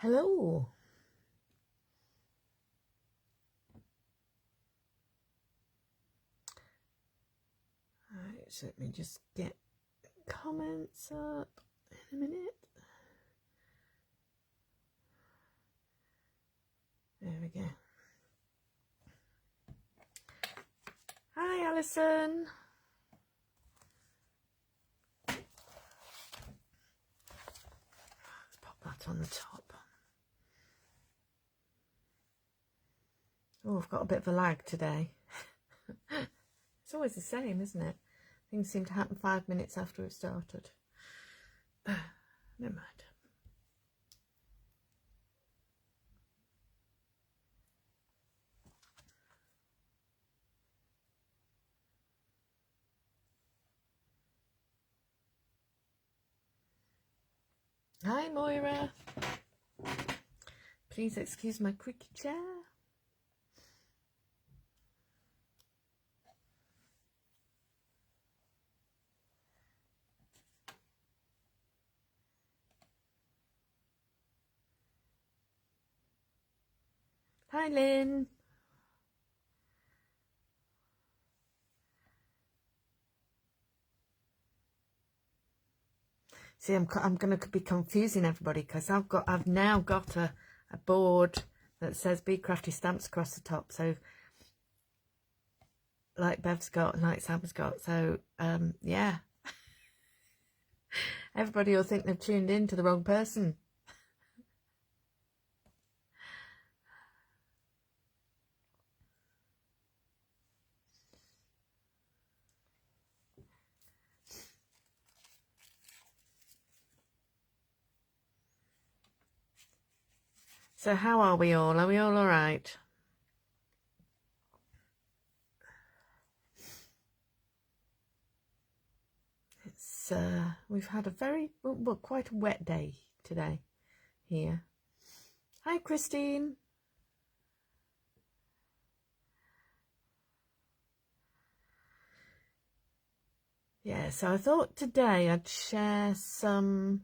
Hello. Right, so let me just get comments up in a minute. There we go. Hi, Alison. Let's pop that on the top. Oh, I've got a bit of a lag today. It's always the same, isn't it? Things seem to happen 5 minutes after it started. Never mind. Hi, Moira. Please excuse my creaky chair. Hi, Lynn. See, I'm going to be confusing everybody because I've now got a board that says Bee Crafty stamps across the top. So, like Bev's got and like Sam's got. So, yeah. Everybody will think they've tuned in to the wrong person. So how are we all? Are we all right? It's we've had a very well, quite a wet day today here. Hi, Christine. Yeah, so I thought today I'd share some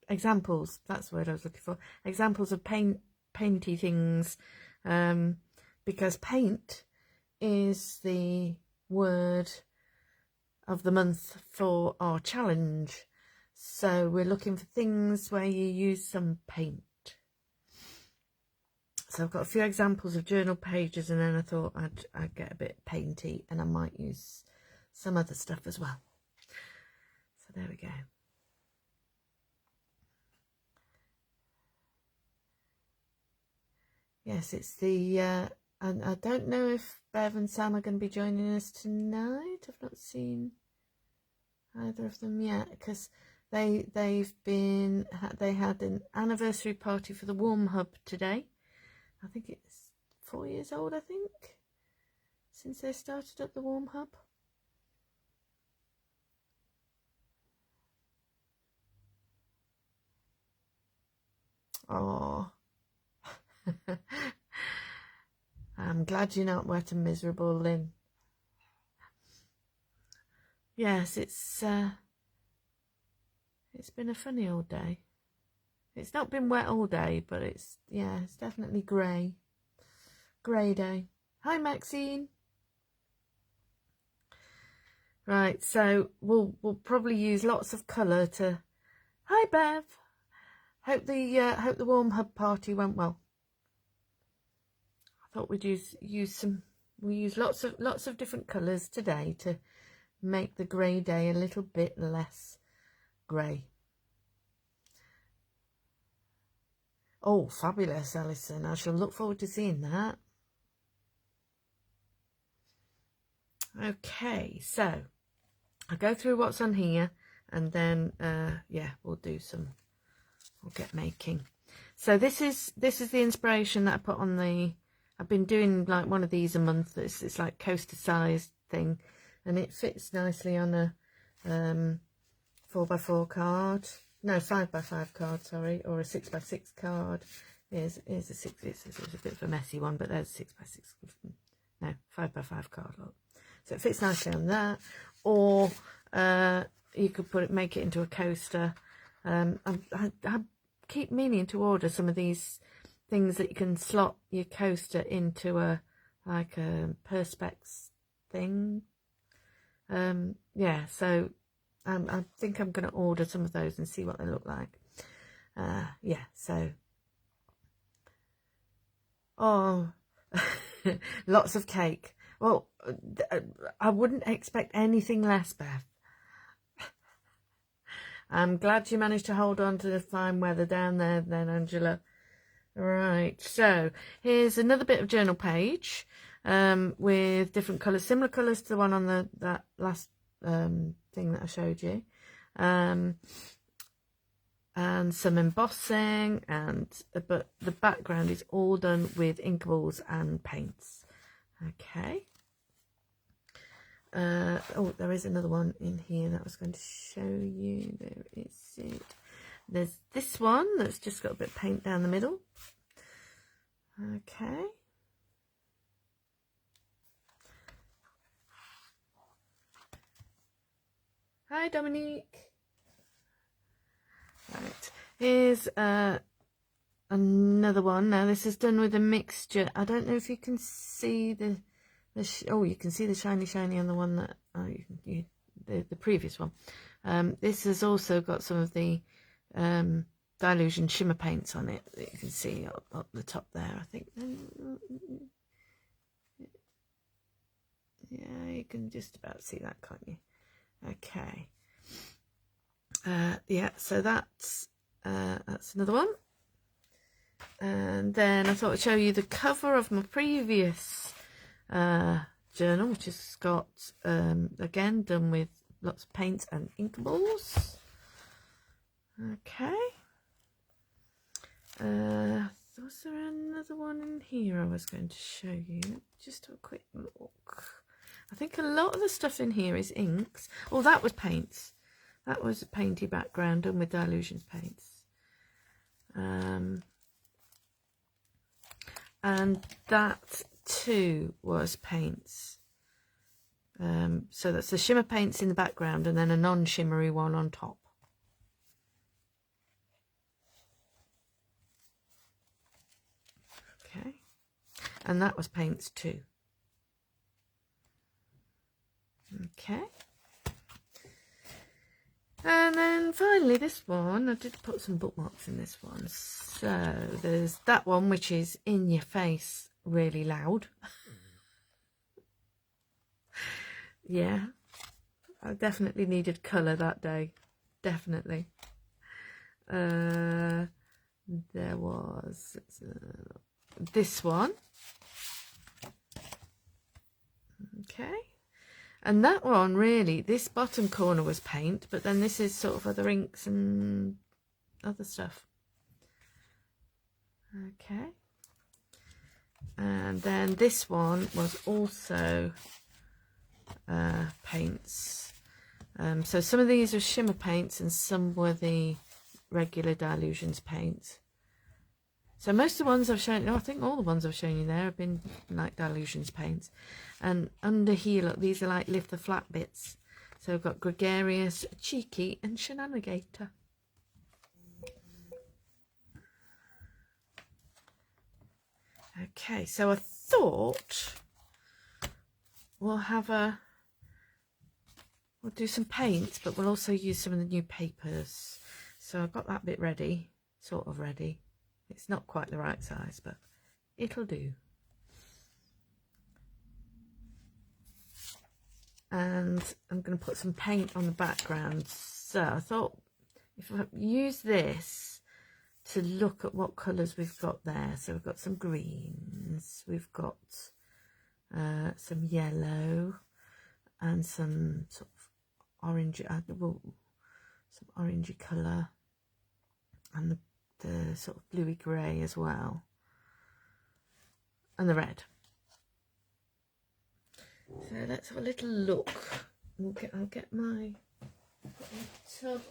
examples. That's the word I was looking for. Examples of painty things, because paint is the word of the month for our challenge. So we're looking for things where you use some paint. So I've got a few examples of journal pages, and then I thought I'd get a bit painty, and I might use some other stuff as well. So there we go. Yes, it's the and I don't know if Bev and Sam are going to be joining us tonight. I've not seen either of them yet because they had an anniversary party for the Warm Hub today. I think it's 4 years old, I think, since they started up the Warm Hub. Oh, I'm glad you're not wet and miserable, Lynn. Yes, it's been a funny old day. It's not been wet all day, but it's definitely grey day. Hi, Maxine. Right, so we'll probably use lots of colour to. Hi, Bev. Hope the Warm Hub party went well. I thought we'd use lots of different colours today to make the grey day a little bit less grey. Oh, fabulous, Alison. I shall look forward to seeing that. Okay, so I'll go through what's on here, and then we'll get making. So this is the inspiration that I put on the. I've been doing like one of these a month. It's like coaster sized thing, and it fits nicely on a 4x4 card. No, 5x5 card, sorry, or a 6x6 card. Here's a 6. It's a bit of a messy one, but there's 6x6. No, 5x5 card. Look. So it fits nicely on that. Or you could make it into a coaster. I keep meaning to order some of these things that you can slot your coaster into a perspex thing. Yeah, so I think I'm going to order some of those and see what they look like. Yeah, so lots of cake. Well, I wouldn't expect anything less, Beth. I'm glad you managed to hold on to the fine weather down there then, Angela. Right, so here's another bit of journal page with different colours, similar colours to the one on that last thing that I showed you. And some embossing, but the background is all done with inkables and paints. Okay. Oh, there is another one in here that I was going to show you. There is it. There's this one that's just got a bit of paint down the middle. Okay. Hi, Dominique. Right, here's another one. Now this is done with a mixture. I don't know if you can see oh, you can see the shiny on the one that the previous one. This has also got some of the Dilution shimmer paints on it that you can see up the top there. I think, yeah, you can just about see that, can't you? Okay. Yeah, so that's another one. And then I thought I'd show you the cover of my previous journal, which has got again done with lots of paints and inkables. Okay. Was there another one in here I was going to show you? Just a quick look. I think a lot of the stuff in here is inks. Oh, that was paints. That was a painty background done with Dilutions paints. And that too was paints. So that's the shimmer paints in the background and then a non-shimmery one on top. Okay. And that was paints too. Okay. And then finally this one, I did put some bookmarks in this one. So there's that one which is in your face, really loud. Yeah, I definitely needed colour that day. Definitely. There was this one. Okay. And that one, really, this bottom corner was paint, but then this is sort of other inks and other stuff. Okay. And then this one was also paints. So some of these are shimmer paints and some were the regular Dilutions paints. So most of the ones I've shown, I think all the ones I've shown you there have been like Dilutions paints. And under here, look, these are like lift the flat bits. So I've got Gregarious, Cheeky and Shenanigator. Okay, so I thought we'll do some paints, but we'll also use some of the new papers. So I've got that bit ready, sort of ready. It's not quite the right size, but it'll do. And I'm going to put some paint on the background. So I thought if I use this to look at what colours we've got there. So we've got some greens, we've got some yellow and some sort of orange, some orangey colour, and the sort of bluey grey as well, and the red. So let's have a little look. I'll get my tub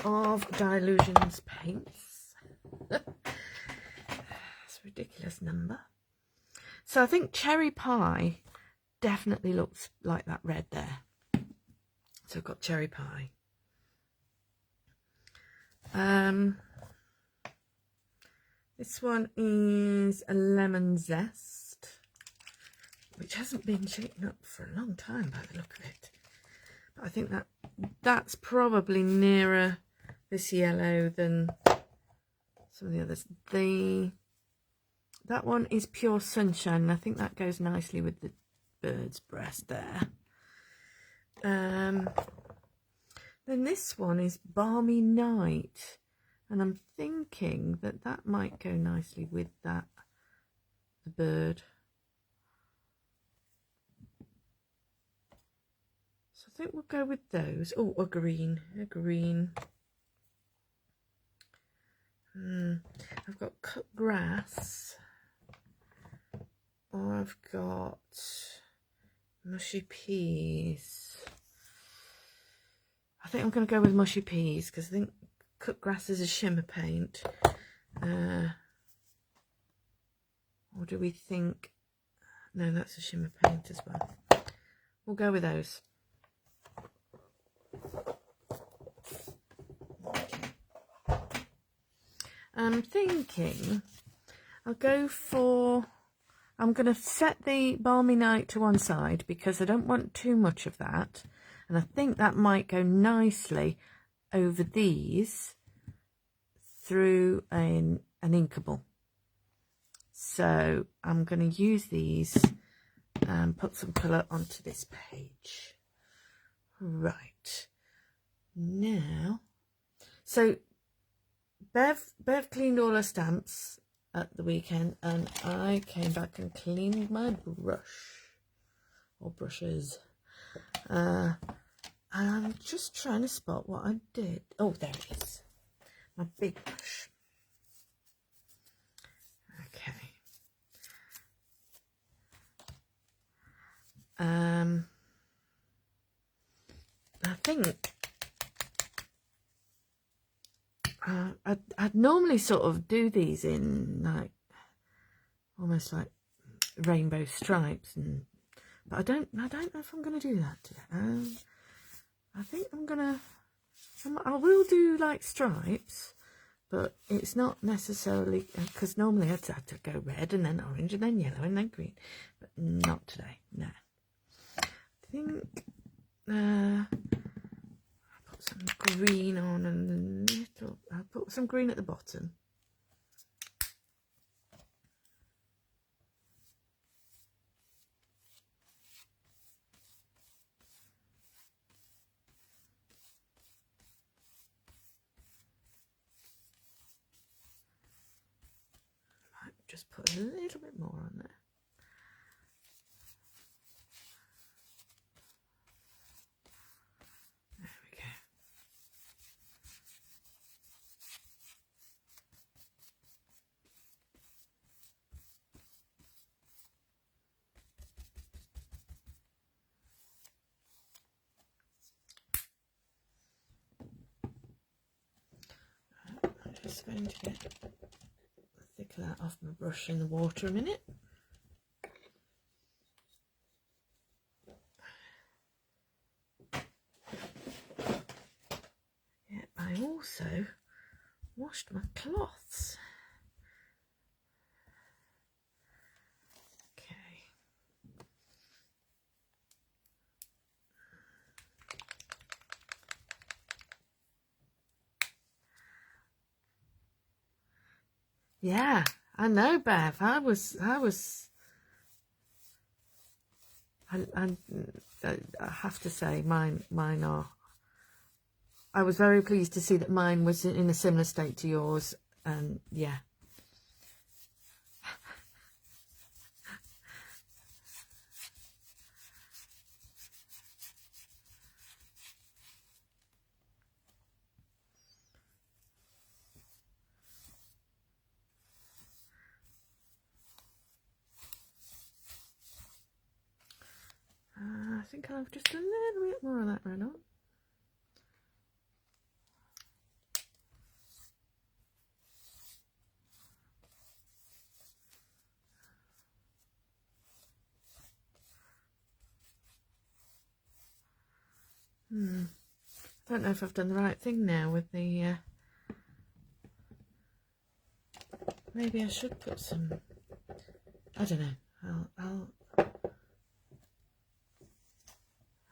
of Dilutions paints. It's a ridiculous number. So I think cherry pie definitely looks like that red there. So I've got cherry pie. This one is a lemon zest, which hasn't been shaken up for a long time by the look of it. But I think that's probably nearer this yellow than some of the others. That one is pure sunshine, and I think that goes nicely with the bird's breast there. Then this one is Balmy Night, and I'm thinking that might go nicely with the bird. So I think we'll go with those. Oh, a green. I've got cut grass, or I've got mushy peas. I think I'm going to go with mushy peas because I think cut grass is a shimmer paint. Or do we think... No, that's a shimmer paint as well. We'll go with those. Okay. I'm thinking I'll go for... I'm going to set the Balmy Night to one side because I don't want too much of that. And I think that might go nicely over these through an inkable. So I'm going to use these and put some colour onto this page. Right. Now, so Bev cleaned all her stamps at the weekend, and I came back and cleaned my brush, or brushes. And I'm just trying to spot what I did. Oh, there it is. My big brush. Okay. I think I'd normally sort of do these in like almost like rainbow stripes, but I don't know if I'm going to do that today. I think I will do like stripes, but it's not necessarily, because normally I'd have to go red and then orange and then yellow and then green, but not today. No. I think I'll put some green on a little. I'll put some green at the bottom. Just put a little bit more on there. There we go. I'm just going to get thicker that off my brush in the water a minute. Yeah, I also washed my cloths. Okay. Yeah, I know, Bev. I have to say mine are. I was very pleased to see that mine was in a similar state to yours, and yeah. I think I've just a little bit more of that red on. I don't know if I've done the right thing now with the... maybe I should put some... I don't know.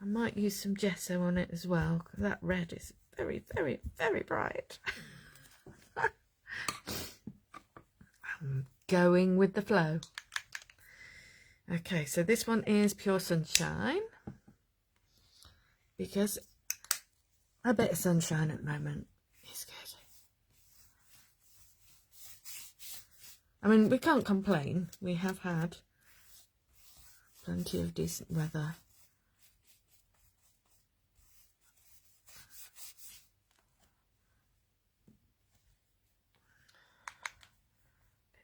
I might use some gesso on it as well, because that red is very, very, very bright. I'm going with the flow. Okay, so this one is Pure Sunshine, because a bit of sunshine at the moment is good. I mean, we can't complain. We have had plenty of decent weather.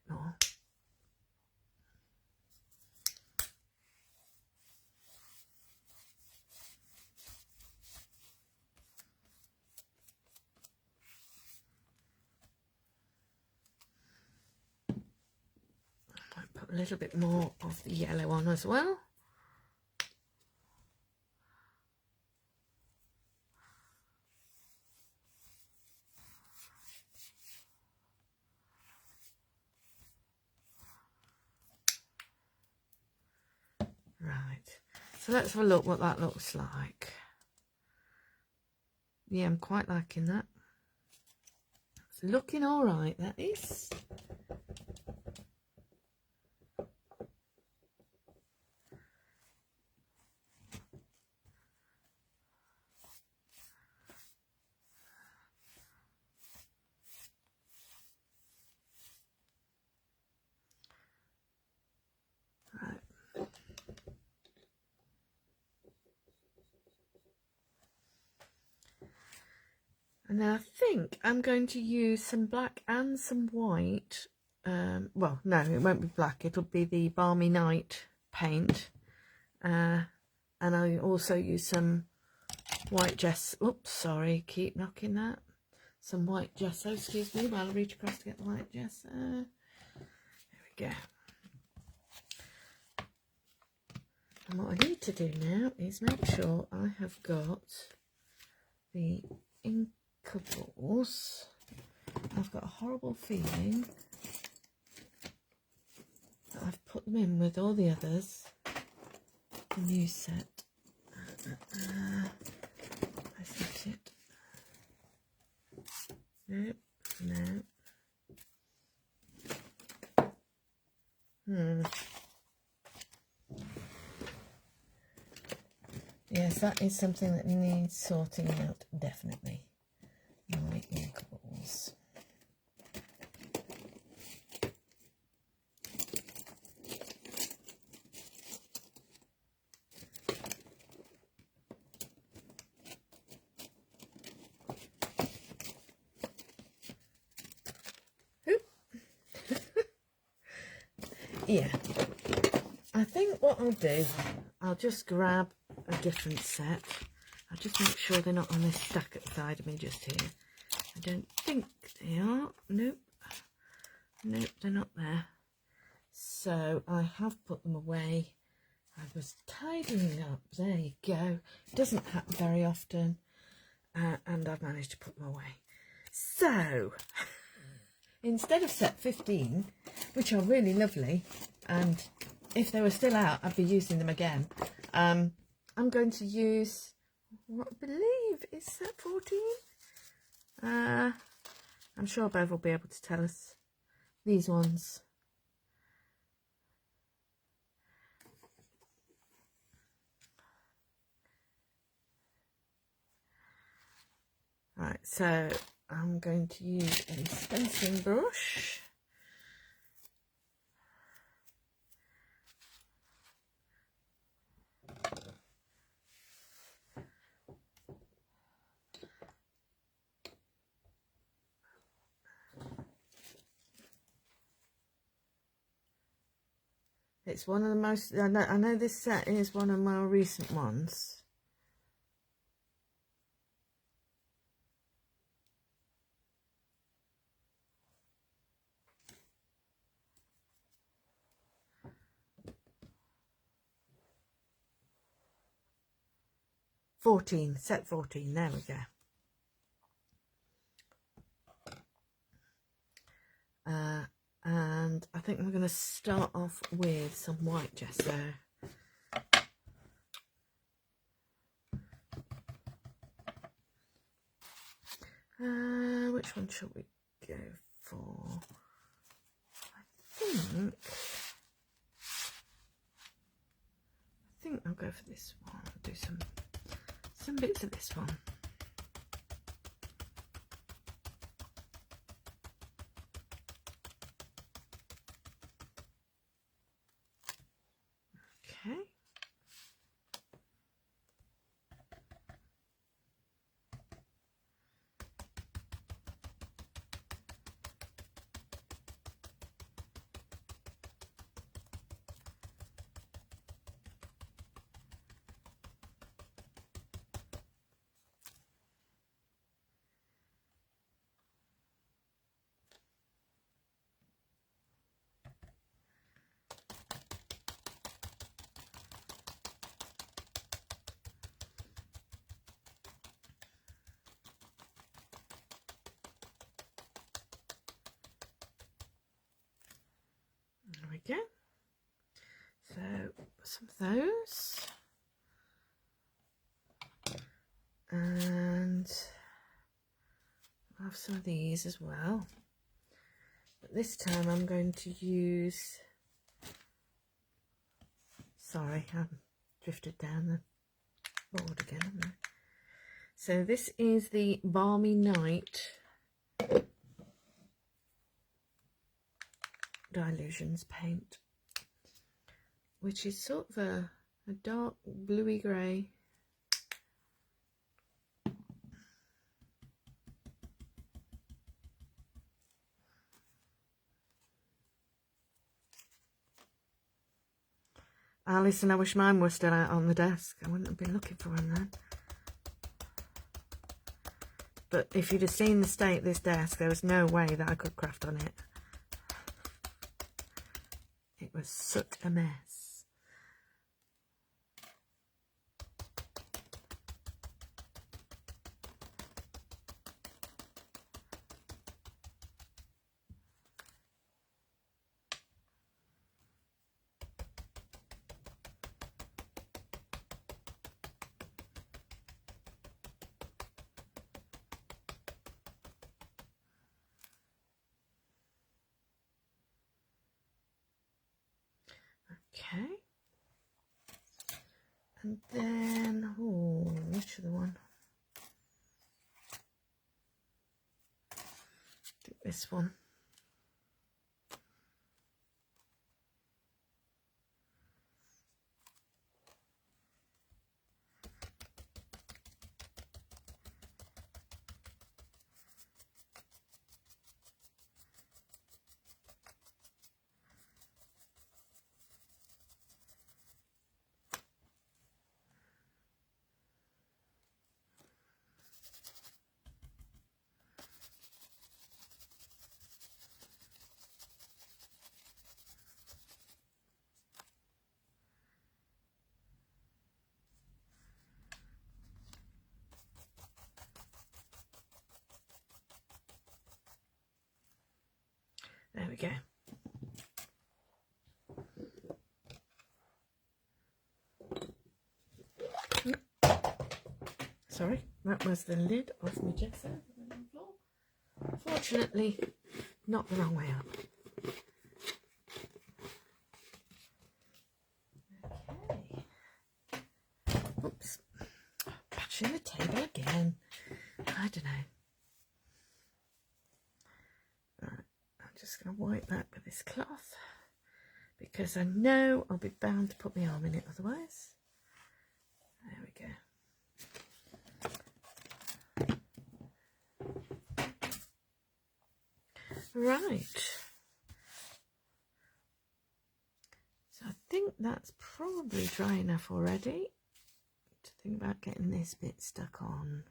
A bit more. Put a little bit more of the yellow on as well. Right, so let's have a look what that looks like. Yeah, I'm quite liking that. It's looking all right, that is. Right. And then I think I'm going to use some black and some white. Well, no, it won't be black. It'll be the Balmy Night paint. And I also use some white gesso. Oops, sorry, keep knocking that. Some white gesso, excuse me, while I reach across to get the white gesso. There we go. And what I need to do now is make sure I have got the inkables. I've got a horrible feeling that I've put them in with all the others. The new set. I think it. Nope, no. Yes, that is something that needs sorting out, definitely. My inkables. Yeah, I think what I'll do, I'll just grab a different set. I'll just make sure they're not on this stack at the side of me just here. I don't think they are. Nope. Nope, they're not there. So I have put them away. I was tidying up. There you go. It doesn't happen very often. And I've managed to put them away. So, instead of set 15, which are really lovely, and if they were still out, I'd be using them again. I'm going to use what I believe is set 14. I'm sure Bev will be able to tell us. These ones. Right, so I'm going to use a stenciling brush. It's one of the most, I know this set is one of my recent ones. 14, set 14, there we go. And I think we're going to start off with some white gesso. Which one should we go for? I think I'll go for this one. I'll do some bits of this one. Okay. There we go. So some of those, and I'll have some of these as well. But this time I'm going to use, sorry, I've drifted down the board again, haven't I? So this is the Balmy Night Dilutions paint, which is sort of a dark bluey grey. Alison, I wish mine were still out on the desk. I wouldn't have been looking for them then. But if you'd have seen the state of this desk, there was no way that I could craft on it. It was such a mess. Okay, and then, oh, which other one? I think this one. There we go. Sorry, that was the lid of my gesso on the floor. Fortunately, not the wrong way up. Okay. Oops. Patching the table again. I don't know. Right, I'm just going to wipe that with this cloth because I know I'll be bound to put my arm in it otherwise. There we go. Right, so I think that's probably dry enough already to think about getting this bit stuck on.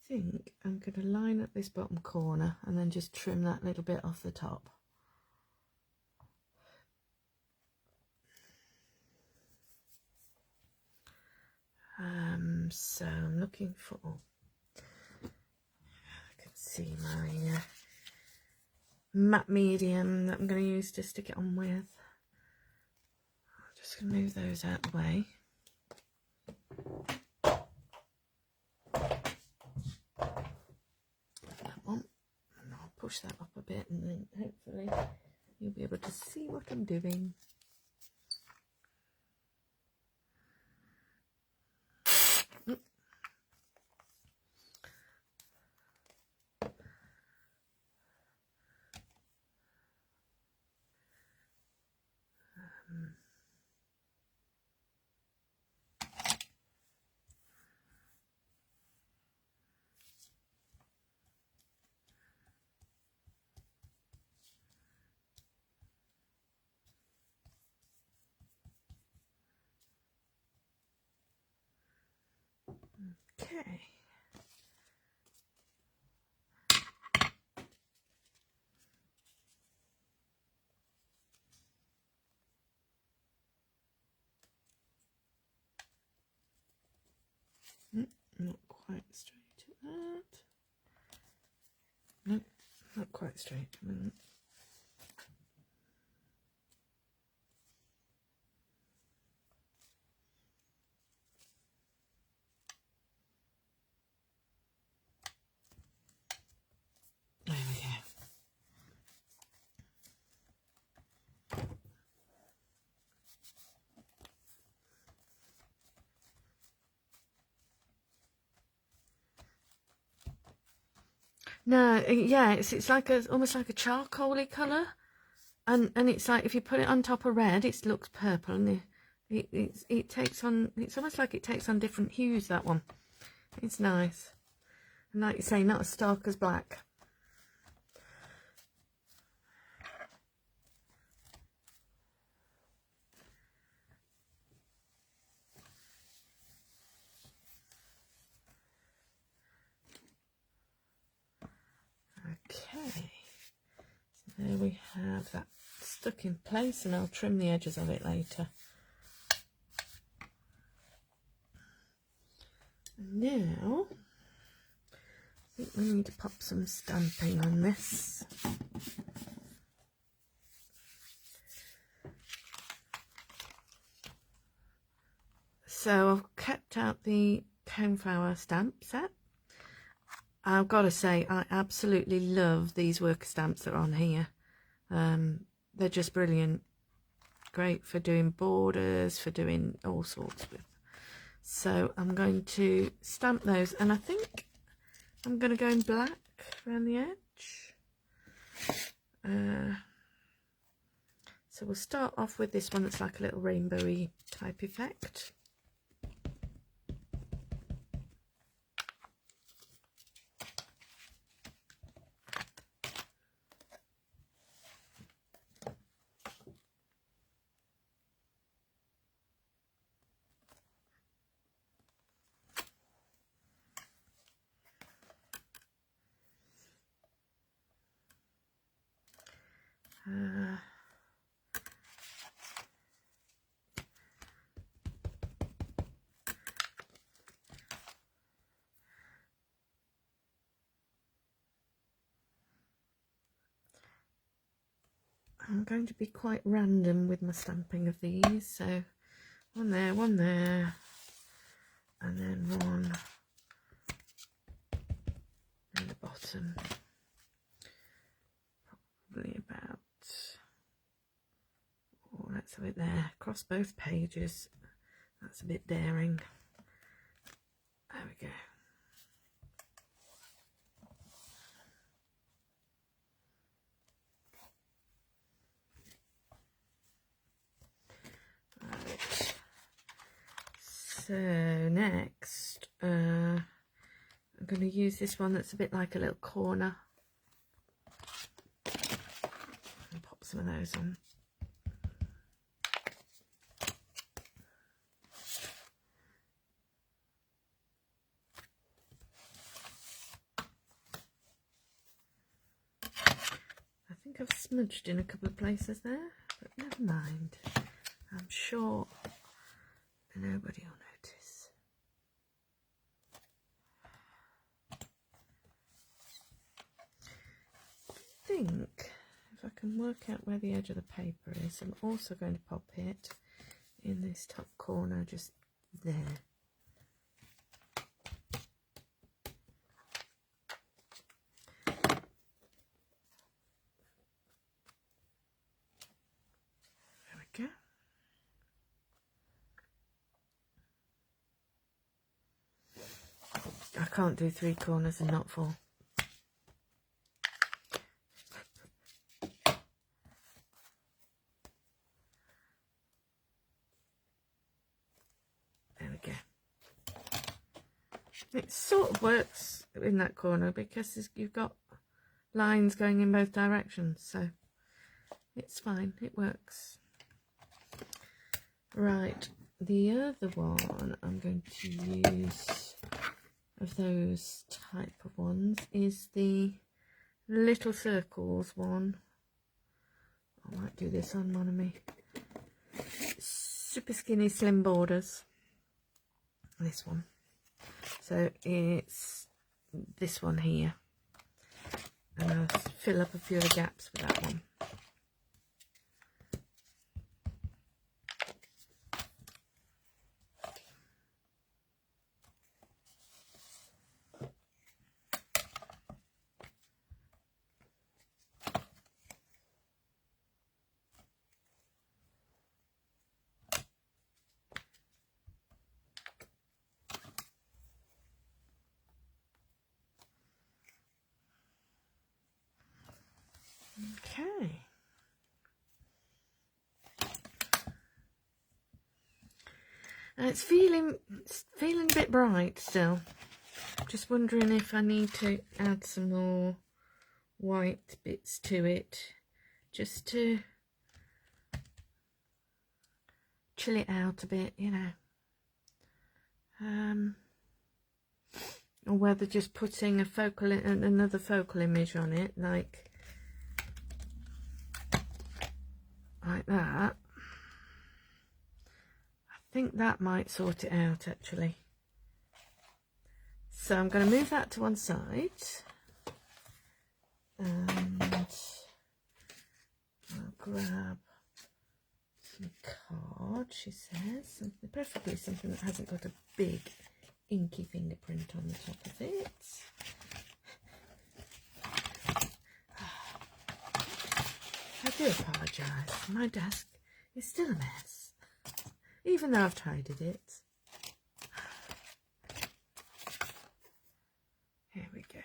think I'm going to line up this bottom corner and then just trim that little bit off the top. So I'm looking for, I can see my matte medium that I'm going to use to stick it on with. I'm just going to move those out of the way. That one, and I'll push that up a bit, and then hopefully you'll be able to see what I'm doing. Okay. Not quite straight at that. Nope, not quite straight. There we go. No, yeah, it's like almost like a charcoaly colour, and it's like if you put it on top of red, it looks purple, and it takes on. It's almost like it takes on different hues. That one, it's nice, and like you say, not as stark as black. Okay, so there we have that stuck in place, and I'll trim the edges of it later. And now, I think we need to pop some stamping on this. So I've kept out the coneflower stamp set. I've got to say, I absolutely love these worker stamps that are on here. They're just brilliant. Great for doing borders, for doing all sorts with. So I'm going to stamp those, and I think I'm going to go in black around the edge. So we'll start off with this one that's like a little rainbowy type effect. I'm going to be quite random with my stamping of these, so one there, and then one in the bottom, probably about, oh, that's a bit there, across both pages, that's a bit daring. There we go. Right. So next, I'm going to use this one that's a bit like a little corner. And pop some of those on. think I've smudged in a couple of places there, but never mind. I'm sure nobody will notice. I think if I can work out where the edge of the paper is, I'm also going to pop it in this top corner just there. There we go. I can't do 3 corners and not 4. There we go. It sort of works in that corner because you've got lines going in both directions, so it's fine, it works. Right, the other one I'm going to use of those type of ones is the little circles one. I might do this on one of me super skinny slim borders. This one. So it's this one here. And I'll fill up a few of the gaps with that one. Okay. It's feeling a bit bright still. Just wondering if I need to add some more white bits to it, just to chill it out a bit, you know. Or whether just putting another focal image on it, like that. I think that might sort it out actually. So I'm going to move that to one side, and I'll grab some card, she says, preferably something that hasn't got a big inky fingerprint on the top of it. I do apologise, my desk is still a mess, even though I've tidied it. Here we go.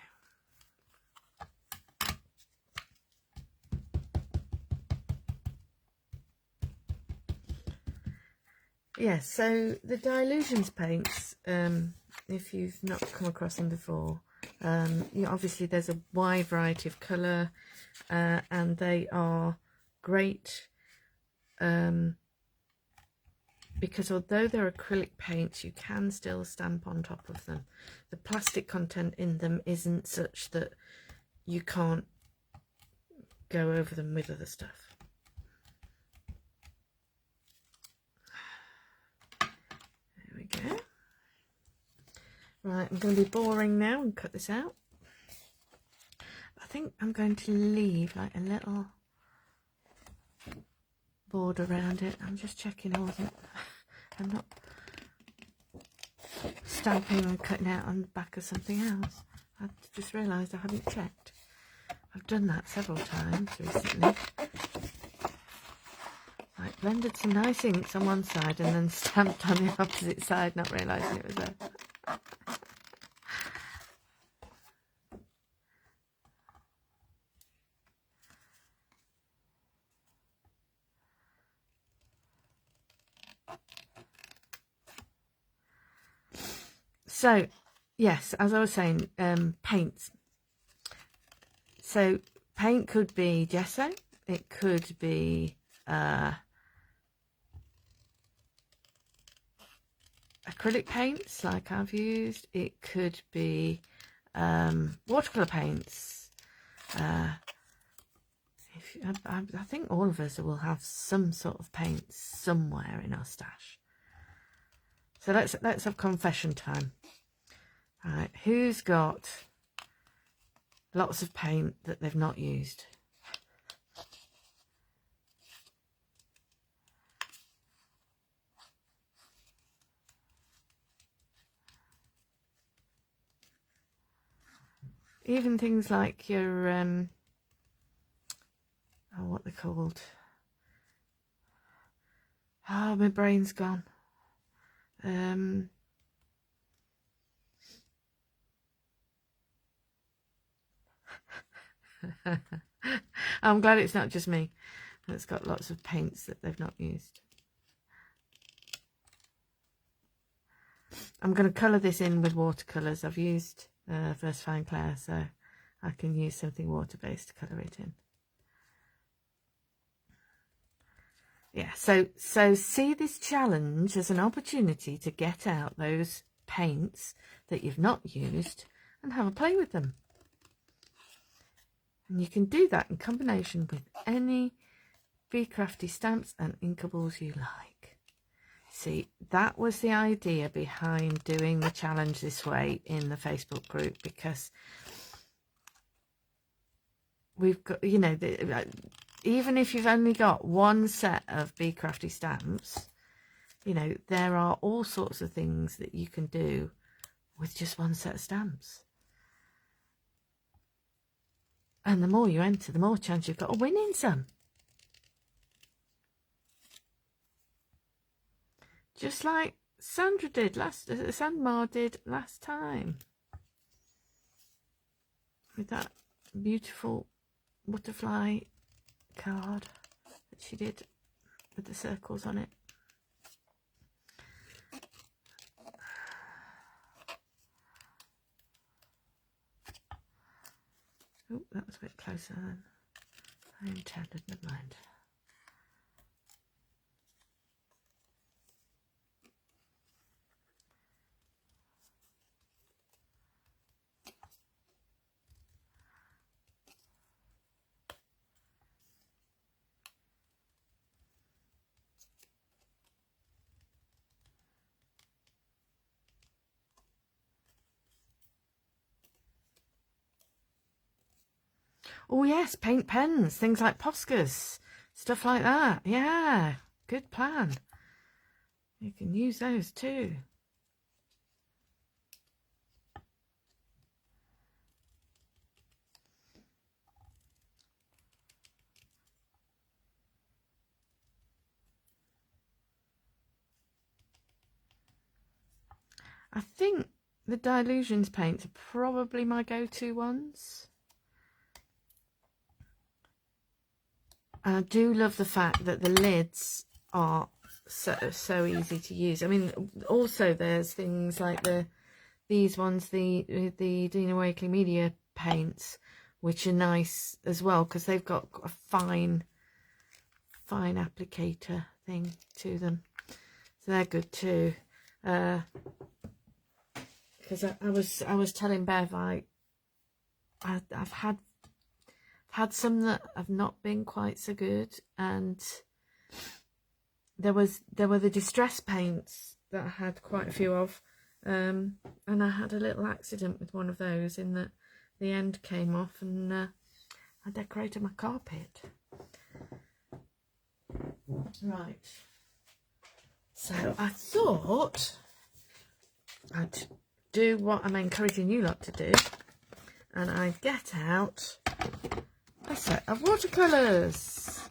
Yes, so the Dilutions paints, if you've not come across them before, obviously there's a wide variety of colour, and they are great because although they're acrylic paints, you can still stamp on top of them. The plastic content in them isn't such that you can't go over them with other stuff. There we go. Right, I'm going to be boring now and cut this out. I think I'm going to leave like a little border around it. I'm just checking I'm not stamping and cutting out on the back of something else. I just realised I haven't checked. I've done that several times recently. Like blended some nice inks on one side and then stamped on the opposite side, not realising it was there. So, yes, as I was saying, paints. So, paint could be gesso, it could be acrylic paints like I've used, it could be watercolour paints. I think all of us will have some sort of paint somewhere in our stash. So let's have confession time. All right, who's got lots of paint that they've not used? Even things like your oh, what they're called. Oh, my brain's gone. I'm glad it's not just me that's got lots of paints that they've not used. I'm going to colour this in with watercolours. I've used Versafine Clair, so I can use something water-based to colour it in. Yeah, so see this challenge as an opportunity to get out those paints that you've not used and have a play with them. And you can do that in combination with any Bee Crafty stamps and inkables you like. See, that was the idea behind doing the challenge this way in the Facebook group, because we've got, you know, even if you've only got one set of Bee Crafty stamps, you know, there are all sorts of things that you can do with just one set of stamps. And the more you enter, the more chance you've got of winning some. Just like Sandra did Sandmar did last time. With that beautiful butterfly card that she did with the circles on it. Oh, that was a bit closer than I intended, never mind. Oh yes, paint pens, things like Poscas, stuff like that. Yeah, good plan. You can use those too. I think the Dilutions paints are probably my go-to ones. And I do love the fact that the lids are so easy to use. I mean, also there's things like these ones, the Dina Wakley Media paints, which are nice as well because they've got a fine applicator thing to them, so they're good too. Because I was telling Bev I've had some that have not been quite so good, and there were the distress paints that I had quite a few of, and I had a little accident with one of those in that the end came off and I decorated my carpet. Right, so I thought I'd do what I'm encouraging you lot to do, and I'd get out a set of watercolours.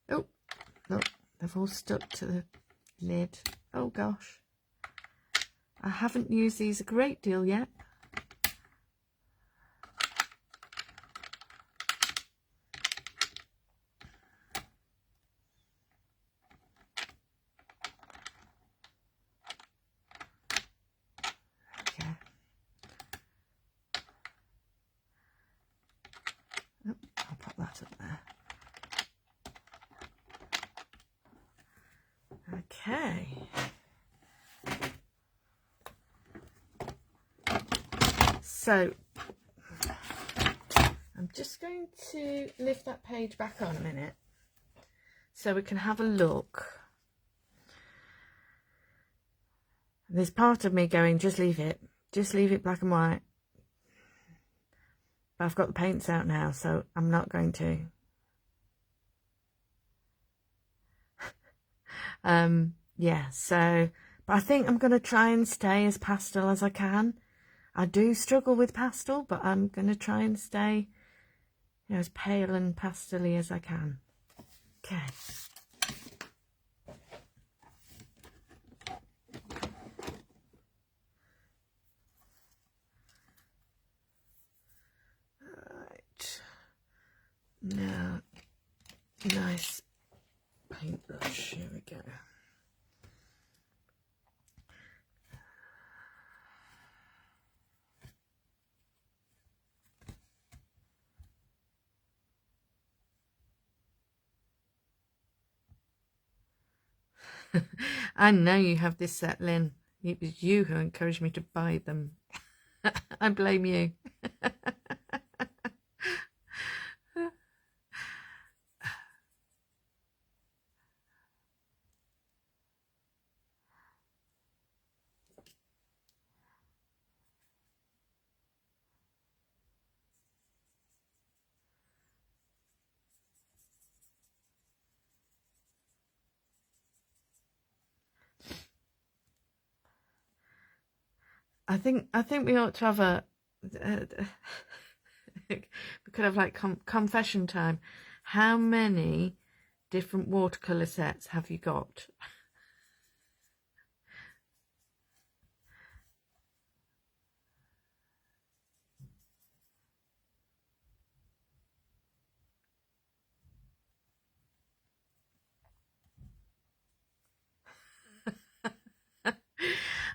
Oh, look, they've all stuck to the lid. Oh gosh. I haven't used these a great deal yet. Okay. So just going to lift that page back on a minute so we can have a look. There's part of me going, just leave it black and white. But I've got the paints out now, so I'm not going to. Yeah, so, but I think I'm going to try and stay as pastel as I can. I do struggle with pastel, but I'm going to try and stay, you know, as pale and pastel-y as I can. Okay. Right. Now, nice paintbrush. Here we go. I know you have this set, Lynn. It was you who encouraged me to buy them. I blame you. I think we ought to have a we could have like confession time. How many different watercolor sets have you got?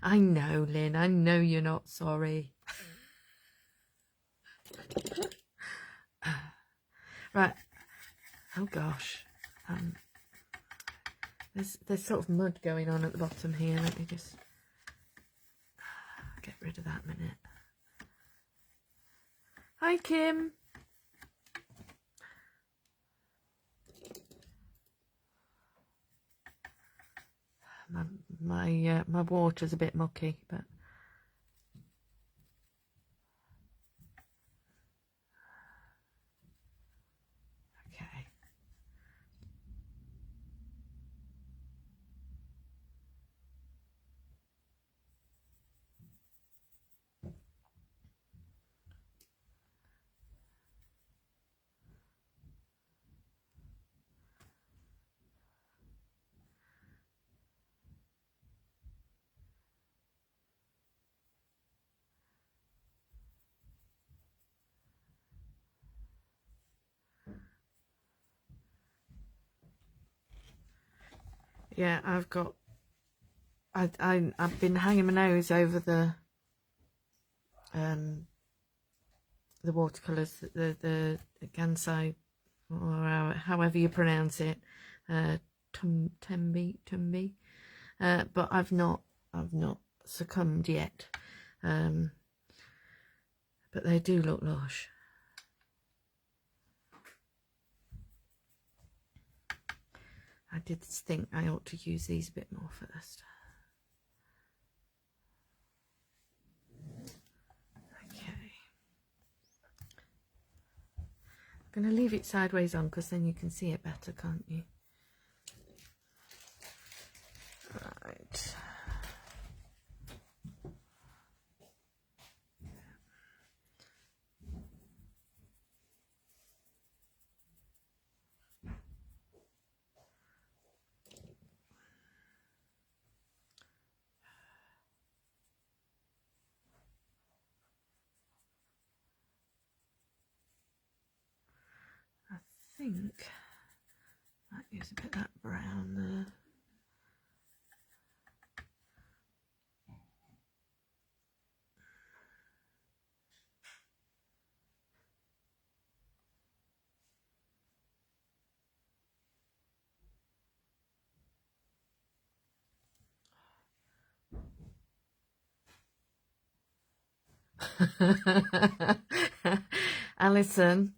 I know, Lynn, I know you're not sorry. Right. Oh gosh. There's sort of mud going on at the bottom here. Let me just get rid of that a minute. Hi, Kim. My water's a bit mucky, but okay. Yeah, I've been hanging my nose over the watercolors, the Gansai, or however you pronounce it, Tumby, but I've not succumbed yet, but they do look lush. I did think I ought to use these a bit more first. Okay. I'm going to leave it sideways on because then you can see it better, can't you? Right. I think might use a bit of that brown there. Alison,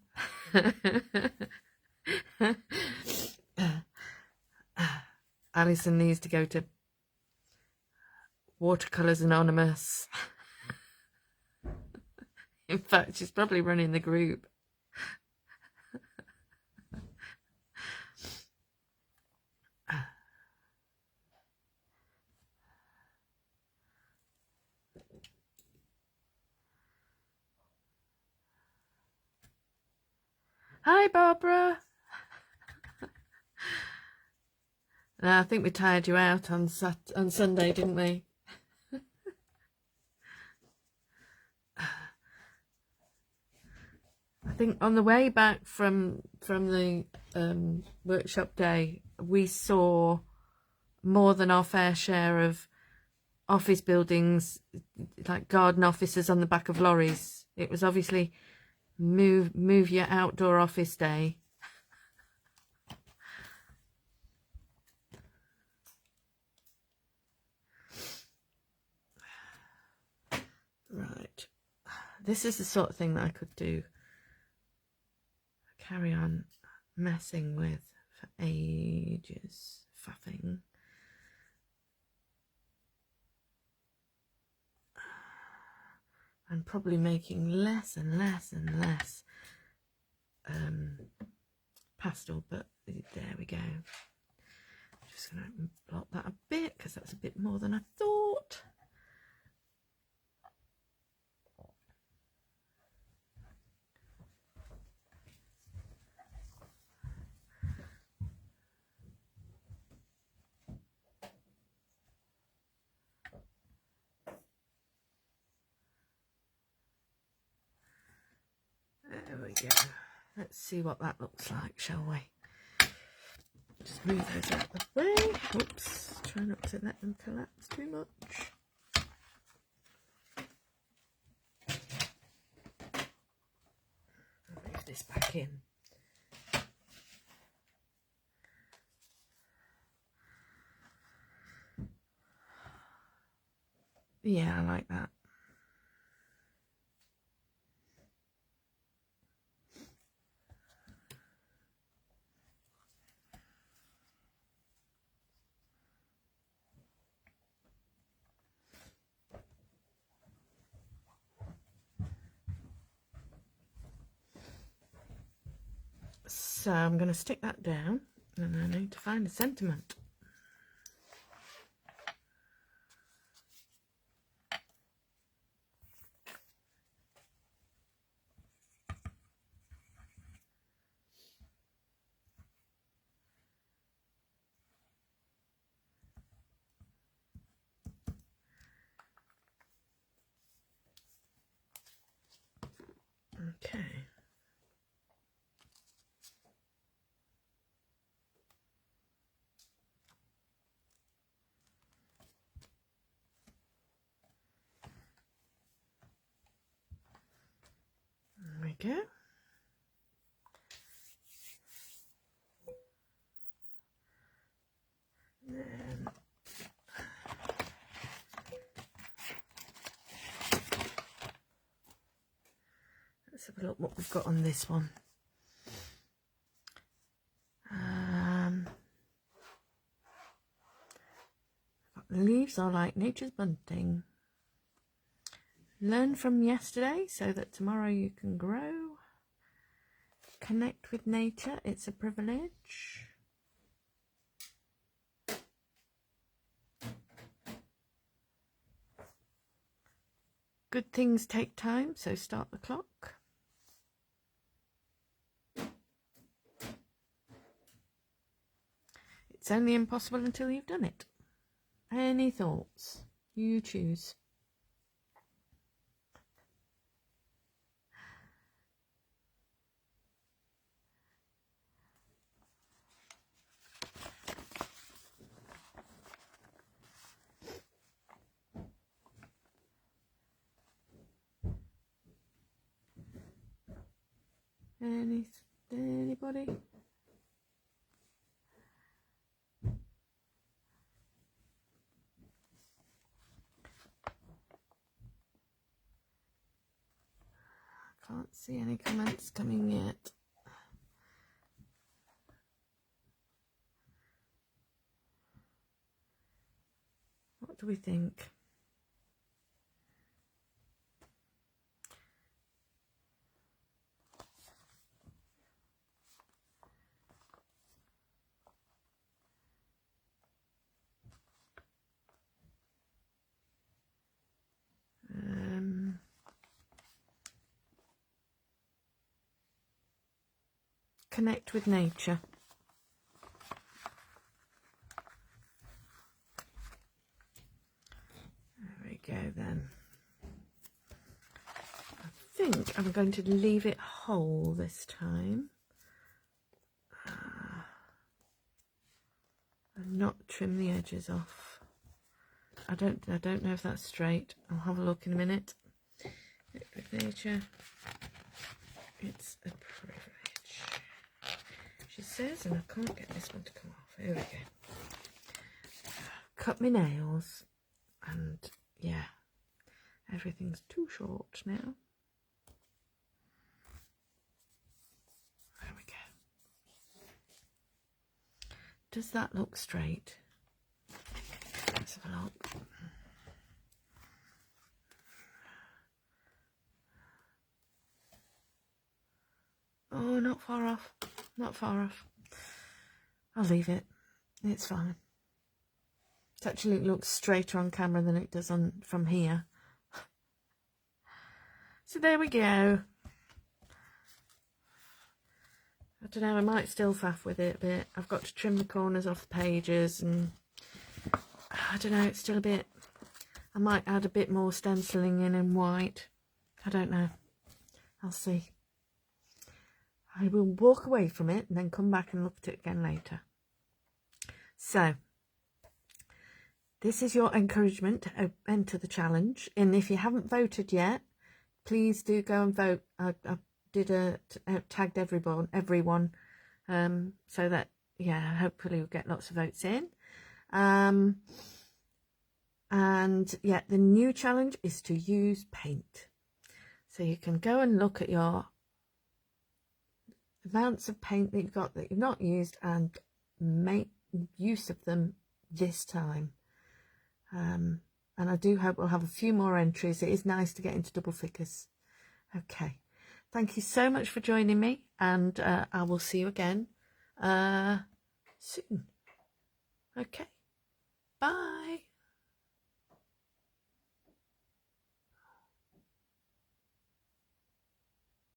Alison needs to go to Watercolours Anonymous. In fact, she's probably running the group. Hi, Barbara. I think we tired you out on Sunday, didn't we? I think on the way back from the workshop day, we saw more than our fair share of office buildings, like garden offices on the back of lorries. It was obviously move your outdoor office day. Right, this is the sort of thing that I could do, carry on messing with for ages, faffing. I'm probably making less and less and less pastel, but there we go. I'm just going to block that a bit because that's a bit more than I thought. There we go. Let's see what that looks like, shall we? Just move those out of the way. Oops, try not to let them collapse too much. I'll move this back in. Yeah, I like that. So I'm going to stick that down, and I need to find a sentiment. Okay. There we go. Then let's have a look what we've got on this one. Leaves are like nature's bunting. Learn from yesterday so that tomorrow you can grow. Connect with nature, it's a privilege. Good things take time, so start the clock. It's only impossible until you've done it. Any thoughts? You choose. Anybody? Can't see any comments coming yet. What do we think? Connect with nature. There we go then. I think I'm going to leave it whole this time. And not trim the edges off. I don't know if that's straight. I'll have a look in a minute. With nature, it's a privilege, she says, and I can't get this one to come off. Here we go. Cut my nails, and yeah, everything's too short now. There we go. Does that look straight? Let's have a look. Oh, not far off. Not far off. I'll leave it. It's fine. It actually looks straighter on camera than it does on from here. So there we go. I don't know, I might still faff with it a bit. I've got to trim the corners off the pages, and I don't know, it's still a bit... I might add a bit more stenciling in white. I don't know. I'll see. I will walk away from it and then come back and look at it again later. So, this is your encouragement to enter the challenge. And if you haven't voted yet, please do go and vote. I did tagged everyone, so that, yeah, hopefully we'll get lots of votes in. And yeah, the new challenge is to use paint. So you can go and look at your amounts of paint that you've got that you've not used and make use of them this time. And I do hope we'll have a few more entries. It is nice to get into double figures. Okay, thank you so much for joining me, and I will see you again soon. Okay, bye.